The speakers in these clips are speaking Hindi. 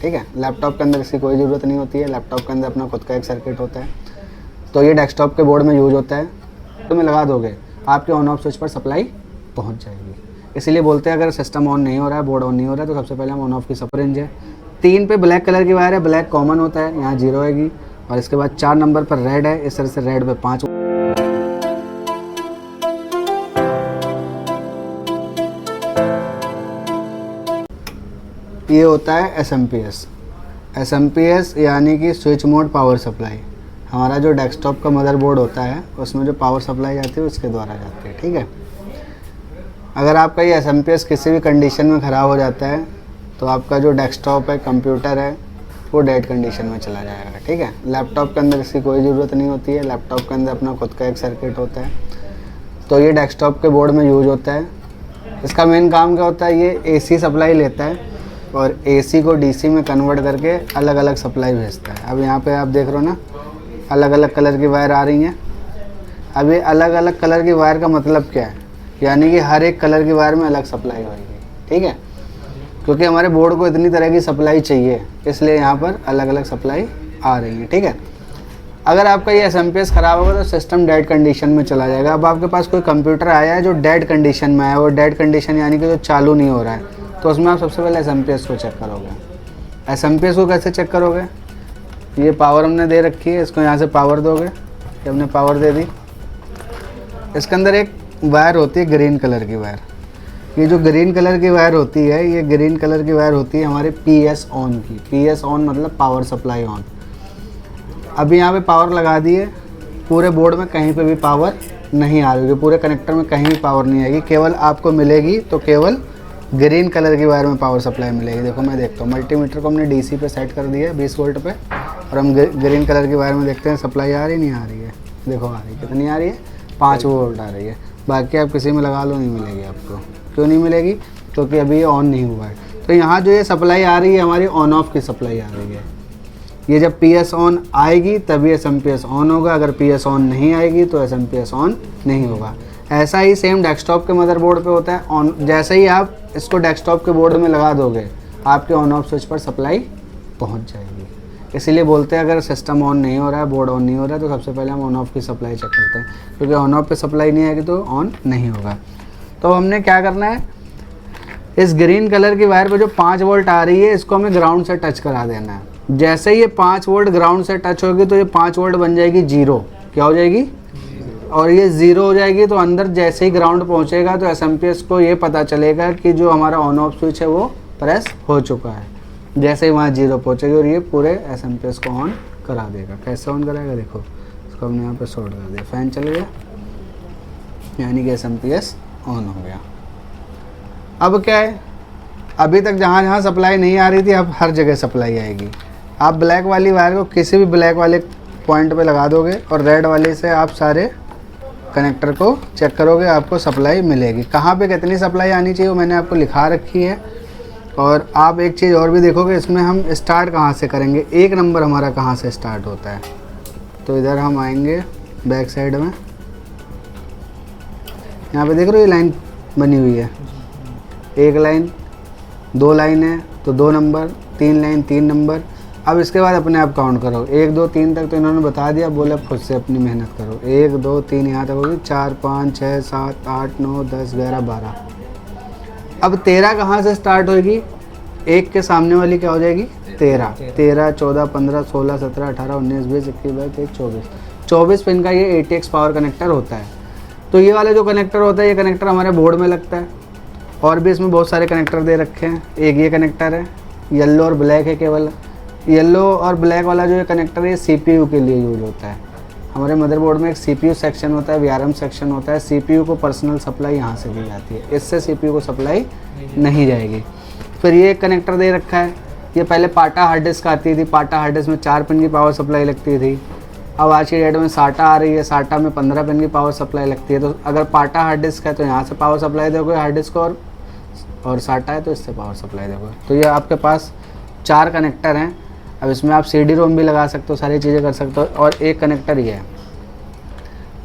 ठीक है। लैपटॉप के अंदर इसकी कोई ज़रूरत नहीं होती है, लैपटॉप के अंदर अपना खुद का एक सर्किट होता है। तो ये डेस्कटॉप के बोर्ड में यूज होता है। तो में लगा दोगे आपके ऑन ऑफ स्विच पर सप्लाई पहुंच जाएगी। इसीलिए बोलते हैं अगर सिस्टम ऑन नहीं हो रहा है, बोर्ड ऑन नहीं हो रहा है, तो सबसे पहले हम ऑन ऑफ की रेंज है। 3 पे ब्लैक कलर की वायर है, ब्लैक कॉमन होता है, यहाँ 0 आएगी। और इसके बाद 4 नंबर पर रेड है, इस तरह से रेड पे 5। ये होता है एसएमपीएस यानी कि स्विच मोड पावर सप्लाई। हमारा जो डेस्कटॉप का मदरबोर्ड होता है उसमें जो पावर सप्लाई जाती है उसके द्वारा जाती है, ठीक है। अगर आपका ये एसएमपीएस किसी भी कंडीशन में ख़राब हो जाता है तो आपका जो डेस्कटॉप है, कंप्यूटर है, वो डेड कंडीशन में चला जाएगा, ठीक है। लैपटॉप के अंदर इसकी कोई ज़रूरत नहीं होती है, लैपटॉप के अंदर अपना खुद का एक सर्किट होता है। तो ये डेस्कटॉप के बोर्ड में यूज होता है। इसका मेन काम क्या होता है, ये एसी सप्लाई लेता है और एसी को डीसी में कन्वर्ट करके अलग अलग सप्लाई भेजता है। अब यहाँ पे आप देख रहे हो ना, अलग अलग कलर की वायर आ रही हैं। अब ये अलग अलग कलर की वायर का मतलब क्या है, यानी कि हर एक कलर की वायर में अलग सप्लाई होगी, ठीक है। क्योंकि हमारे बोर्ड को इतनी तरह की सप्लाई चाहिए, इसलिए यहाँ पर अलग अलग सप्लाई आ रही है, ठीक है। अगर आपका ये एसएमपीएस ख़राब होगा तो सिस्टम डेड कंडीशन में चला जाएगा। अब आपके पास कोई कंप्यूटर आया है जो डेड कंडीशन में है, वो डेड कंडीशन यानी कि जो चालू नहीं हो रहा है, तो उसमें आप सबसे पहले एसएमपीएस को चेक करोगे। एसएमपीएस को कैसे चेक करोगे, ये पावर हमने दे रखी है, इसको यहाँ से पावर दोगे, ये हमने पावर दे दी। इसके अंदर एक वायर होती है ग्रीन कलर की वायर। ये जो ग्रीन कलर की वायर होती है, ये ग्रीन कलर की वायर होती है हमारे पीएस ऑन की। पीएस ऑन मतलब पावर सप्लाई ऑन। अभी यहाँ पे पावर लगा दी है, पूरे बोर्ड में कहीं पे भी पावर नहीं आ रही है, पूरे कनेक्टर में कहीं भी पावर नहीं आएगी, केवल आपको मिलेगी तो केवल ग्रीन कलर की वायर में पावर सप्लाई मिलेगी। देखो मैं देखता हूँ, मल्टीमीटर को हमने डीसी पे सेट कर दिया है 20 वोल्ट पे, और हम ग्रीन कलर की वायर में देखते हैं सप्लाई आ रही नहीं आ रही है। देखो आ रही है, कितनी आ रही है, 5 वोल्ट आ रही है। बाकी आप किसी में लगा लो नहीं मिलेगी आपको। क्यों नहीं मिलेगी, क्योंकि अभी ये ऑन नहीं हुआ है। तो यहाँ जो ये सप्लाई आ रही है हमारी ऑन ऑफ की सप्लाई आ रही है। ये जब पीएस ऑन आएगी तभी एसएमपीएस ऑन होगा, अगर पीएस ऑन नहीं आएगी तो एसएमपीएस ऑन नहीं होगा। ऐसा ही सेम डेस्कटॉप के मदरबोर्ड पे होता है। ऑन जैसे ही आप इसको डेस्कटॉप के बोर्ड में लगा दोगे आपके ऑन ऑफ स्विच पर सप्लाई पहुंच जाएगी। इसीलिए बोलते हैं अगर सिस्टम ऑन नहीं हो रहा है, बोर्ड ऑन नहीं हो रहा है, तो सबसे पहले हम ऑन ऑफ की सप्लाई चेक करते हैं, क्योंकि ऑन ऑफ पे सप्लाई नहीं आएगी तो ऑन नहीं होगा। तो हमने क्या करना है, इस ग्रीन कलर की वायर पर जो 5 वोल्ट आ रही है इसको हमें ग्राउंड से टच करा देना है। जैसे ही ये 5 वोल्ट ग्राउंड से टच होगी तो ये 5 वोल्ट बन जाएगी 0। क्या हो जाएगी, और ये 0 हो जाएगी। तो अंदर जैसे ही ग्राउंड पहुंचेगा तो एसएमपीएस को ये पता चलेगा कि जो हमारा ऑन ऑफ स्विच है वो प्रेस हो चुका है। जैसे ही वहाँ 0 पहुंचेगी और ये पूरे एसएमपीएस को ऑन करा देगा। कैसे ऑन कराएगा, देखो इसको हमने यहाँ पे शॉर्ट कर दिया, फैन चल गया, यानी कि एसएमपीएस ऑन हो गया। अब क्या है, अभी तक जहाँ जहाँ सप्लाई नहीं आ रही थी अब हर जगह सप्लाई आएगी। आप ब्लैक वाली वायर को किसी भी ब्लैक वाले पॉइंट पे लगा दोगे और रेड वाले से आप सारे कनेक्टर को चेक करोगे, आपको सप्लाई मिलेगी। कहाँ पे कितनी सप्लाई आनी चाहिए वो मैंने आपको लिखा रखी है। और आप एक चीज़ और भी देखोगे, इसमें हम स्टार्ट कहाँ से करेंगे, 1 नंबर हमारा कहाँ से स्टार्ट होता है। तो इधर हम आएंगे बैक साइड में, यहाँ पे देख रहे हो ये लाइन बनी हुई है, 1 लाइन 2 लाइन है तो 2 नंबर, 3 लाइन 3 नंबर। अब इसके बाद अपने आप काउंट करो, 1 2 3 तक तो इन्होंने बता दिया, बोले अब खुद से अपनी मेहनत करो। 1 2 3 यहाँ तक होगी, 4 5 6 7 8 9 10 11 12। अब 13 कहाँ से स्टार्ट होगी, 1 के सामने वाली क्या हो जाएगी 13, 13 14 15 16 17 18 19 20 21 22 23 24 पिन का ये ATX पावर कनेक्टर होता है। तो ये वाला जो कनेक्टर होता है, ये कनेक्टर हमारे बोर्ड में लगता है। और भी इसमें बहुत सारे कनेक्टर दे रखे हैं। एक ये कनेक्टर है, येलो और ब्लैक है, केवल येलो और ब्लैक वाला जो ये कनेक्टर है ये CPU के लिए यूज होता है। हमारे मदरबोर्ड में एक CPU सेक्शन होता है, VRM सेक्शन होता है। CPU को पर्सनल सप्लाई यहाँ से दी जाती है, इससे CPU को सप्लाई नहीं जाएगी। फिर ये एक कनेक्टर दे रखा है, ये पहले पाटा हार्ड डिस्क आती थी, पाटा हार्ड डिस्क में 4 पिन की पावर सप्लाई लगती थी। अब आज की डेट में SATA आ रही है, SATA में 15 पिन की पावर सप्लाई लगती है। तो अगर पाटा हार्ड डिस्क है तो यहाँ से पावर सप्लाई दोगे हार्ड डिस्क को, और SATA है तो इससे पावर सप्लाई दोगे। तो ये आपके पास 4 कनेक्टर हैं। अब इसमें आप CD-ROM भी लगा सकते हो, सारी चीज़ें कर सकते हो। और एक कनेक्टर ये है,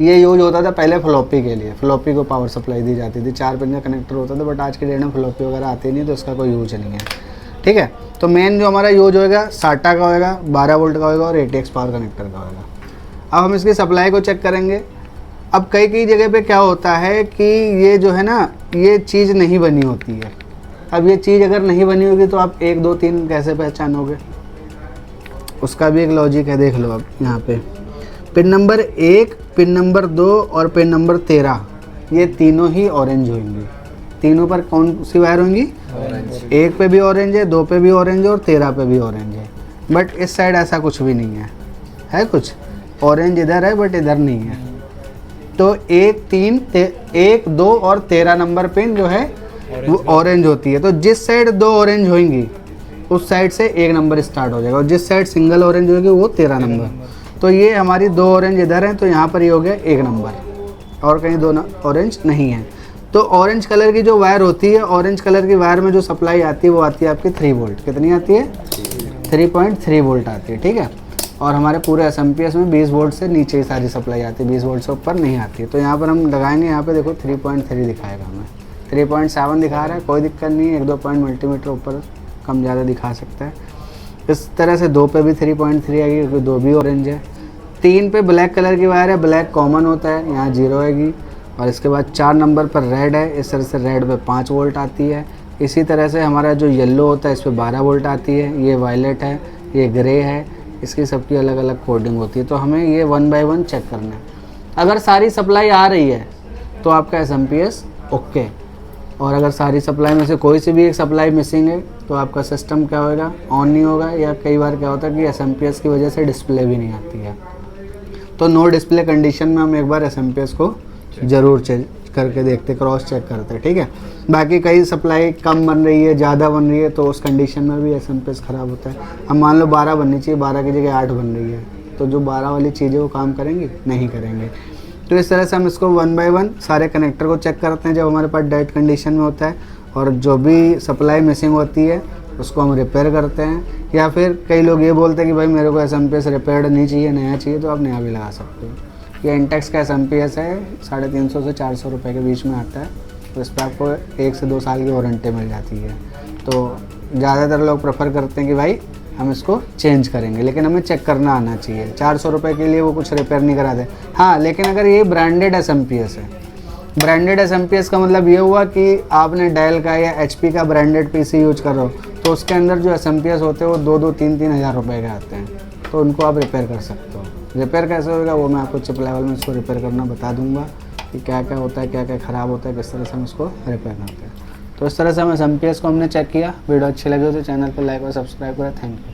ये यूज होता था पहले फ्लॉपी के लिए, फ्लॉपी को पावर सप्लाई दी जाती थी। 4 पिन का कनेक्टर होता था, बट आज के डेट में फ्लॉपी वगैरह आती नहीं तो इसका कोई यूज नहीं है। ठीक है। तो मेन जो हमारा यूज होएगा साटा का होएगा, 12 वोल्ट का होएगा और ATX पावर कनेक्टर का होएगा। अब हम इसकी सप्लाई को चेक करेंगे। अब कई जगह पे क्या होता है कि ये जो है ना, ये चीज़ नहीं बनी होती है। अब ये चीज़ अगर नहीं बनी होगी तो आप 1 2 3 कैसे पहचानोगे, उसका भी एक लॉजिक है, देख लो। अब यहाँ पे पिन नंबर 1, पिन नंबर 2 और पिन नंबर 13, ये तीनों ही ऑरेंज होंगी। तीनों पर कौन सी वायर होंगी? ऑरेंज। 1 पे भी ऑरेंज है, 2 पे भी ऑरेंज है और 13 पे भी ऑरेंज है। बट इस साइड ऐसा कुछ भी नहीं है कुछ ऑरेंज इधर है बट इधर नहीं है। तो 1 2 और 13 नंबर पिन जो है वो ऑरेंज होती है। तो जिस साइड 2 ऑरेंज होंगी उस साइड से 1 नंबर स्टार्ट हो जाएगा और जिस साइड सिंगल ऑरेंज होगी वो 13 नंबर। तो ये हमारी 2 ऑरेंज इधर हैं तो यहाँ पर ये हो गया 1 नंबर और कहीं 2 ऑरेंज नहीं है। तो ऑरेंज कलर की जो वायर होती है, ऑरेंज कलर की वायर में जो सप्लाई आती है वो आती है आपकी 3 वोल्ट। कितनी आती है? 3.3 वोल्ट आती है, ठीक है। और हमारे पूरे SMPS में 20 वोल्ट से नीचे ही सारी सप्लाई आती है, 20 वोल्ट से ऊपर नहीं आती है। तो यहाँ पर हम लगाएंगे, यहाँ पे देखो 3.3 दिखाएगा हमें, 3.7 दिखा रहा है, कोई दिक्कत नहीं है। 1-2 पॉइंट मल्टीमीटर ऊपर कम ज़्यादा दिखा सकता है। इस तरह से 2 पे भी 3.3 आएगी क्योंकि 2 भी ऑरेंज है। 3 पे ब्लैक कलर की वायर है, ब्लैक कॉमन होता है, यहाँ 0 आएगी। और इसके बाद 4 नंबर पर रेड है, इस तरह से रेड पे 5 वोल्ट आती है। इसी तरह से हमारा जो येलो होता है इस पर 12 वोल्ट आती है। ये वायलेट है, ये ग्रे है, इसकी सबकी अलग अलग कोडिंग होती है। तो हमें ये 1 बाय 1 चेक करना है। अगर सारी सप्लाई आ रही है तो आपका SMPS ओके, और अगर सारी सप्लाई में से कोई सी भी एक सप्लाई मिसिंग है तो आपका सिस्टम क्या होगा, ऑन नहीं होगा। या कई बार क्या होता है कि SMPS की वजह से डिस्प्ले भी नहीं आती है। तो नो डिस्प्ले कंडीशन में हम एक बार SMPS को ज़रूर चेक करके देखते, क्रॉस चेक करते, ठीक है। बाकी कई सप्लाई कम बन रही है, ज़्यादा बन रही है, तो उस कंडीशन में भी SMPS ख़राब होता है। अब मान लो 12 बननी चाहिए, 12 की जगह 8 बन रही है, तो जो 12 वाली चीज़ें वो काम करेंगी? नहीं करेंगे। तो इस तरह से हम इसको 1 बाय 1 सारे कनेक्टर को चेक करते हैं जब हमारे पास डेड कंडीशन में होता है। और जो भी सप्लाई मिसिंग होती है उसको हम रिपेयर करते हैं। या फिर कई लोग ये बोलते हैं कि भाई मेरे को SMPS रिपेयर्ड नहीं चाहिए, नया चाहिए, तो आप नया भी लगा सकते हो। ये इंटेक्स का SMPS है, 350 से 400 रुपये के बीच में आता है। तो इस पर आपको 1 से 2 साल की वारंटी मिल जाती है। तो ज़्यादातर लोग प्रेफर करते हैं कि भाई हम इसको चेंज करेंगे, लेकिन हमें चेक करना आना चाहिए। 400 रुपये के लिए वो कुछ रिपेयर नहीं कराते। हाँ, लेकिन अगर ये ब्रांडेड SMPS है, ब्रांडेड SMPS का मतलब ये हुआ कि आपने डेल का या HP का ब्रांडेड PC यूज कर रहे हो, तो उसके अंदर जो SMPS होते हैं वो 2-2, 3-3 हज़ार रुपये के आते हैं। तो उनको आप रिपेयर कर सकते हो। रिपेयर कैसे होगा वो मैं आपको चिप लेवल में इसको रिपेयर करना बता दूंगा कि क्या क्या होता है, क्या क्या ख़राब होता है, किस तरह से हम इसको रिपेयर करते हैं। तो इस तरह से हम SMPS को हमने चेक किया। वीडियो अच्छी लगी हो तो चैनल को लाइक और सब्सक्राइब करें। Thank you.